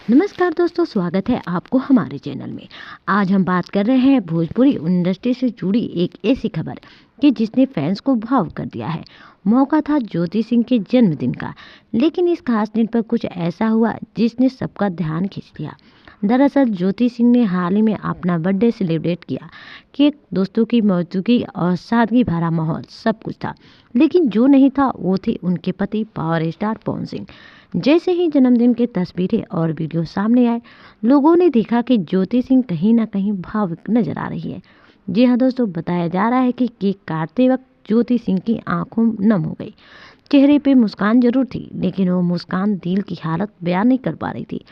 नमस्कार दोस्तों, स्वागत है आपको हमारे चैनल में। आज हम बात कर रहे हैं भोजपुरी इंडस्ट्री से जुड़ी एक ऐसी खबर कि जिसने फैंस को भावुक कर दिया है। मौका था ज्योति सिंह के जन्मदिन का, लेकिन इस खास दिन पर कुछ ऐसा हुआ जिसने सबका ध्यान खींच लिया। दरअसल ज्योति सिंह ने हाल ही में अपना बर्थडे सेलिब्रेट किया। केक, दोस्तों की मौजूदगी और सादगी भरा माहौल सब कुछ था, लेकिन जो नहीं था वो थे उनके पति पावर स्टार पवन सिंह। जैसे ही जन्मदिन की तस्वीरें और वीडियो सामने आए, लोगों ने देखा कि ज्योति सिंह कहीं ना कहीं भावुक नजर आ रही है। जी हाँ दोस्तों, बताया जा रहा है कि केक काटते वक्त ज्योति सिंह की आंखों नम हो गई। चेहरे पे मुस्कान जरूर थी, लेकिन वो मुस्कान दिल की हालत बयान नहीं कर पा रही थी।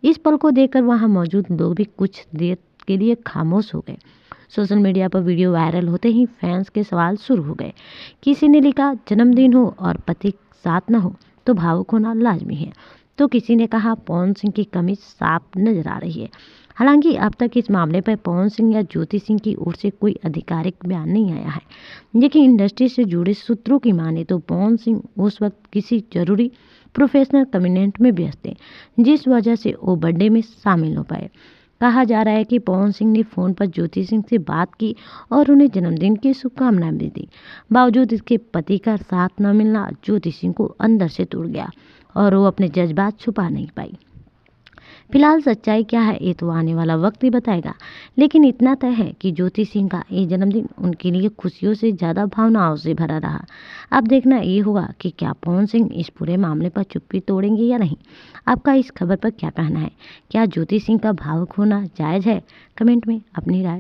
इस पल को देखकर वहां मौजूद लोग भी कुछ देर के लिए खामोश हो गए। सोशल मीडिया पर वीडियो वायरल होते ही फैंस के सवाल शुरू हो गए। किसी ने लिखा, जन्मदिन हो और पति साथ न हो तो भावुक होना लाजमी है। तो किसी ने कहा, पवन सिंह की कमी साफ नजर आ रही है। हालांकि अब तक इस मामले पर पवन सिंह या ज्योति सिंह की ओर से कोई आधिकारिक बयान नहीं आया है, लेकिन इंडस्ट्री से जुड़े सूत्रों की माने तो पवन सिंह उस वक्त किसी जरूरी प्रोफेशनल कमिटमेंट में व्यस्त थे, जिस वजह से वो बर्थडे में शामिल हो पाए। कहा जा रहा है कि पवन सिंह ने फोन पर ज्योति सिंह से बात की और उन्हें जन्मदिन की शुभकामनाएं भी दी। बावजूद इसके पति का साथ न मिलना ज्योति सिंह को अंदर से तोड़ गया और वो अपने जज्बात छुपा नहीं पाई। फिलहाल सच्चाई क्या है ये तो आने वाला वक्त ही बताएगा, लेकिन इतना तय है कि ज्योति सिंह का ये जन्मदिन उनके लिए खुशियों से ज़्यादा भावनाओं से भरा रहा। अब देखना ये होगा कि क्या पवन सिंह इस पूरे मामले पर चुप्पी तोड़ेंगे या नहीं। आपका इस खबर पर क्या कहना है? क्या ज्योति सिंह का भावुक होना जायज़ है? कमेंट में अपनी राय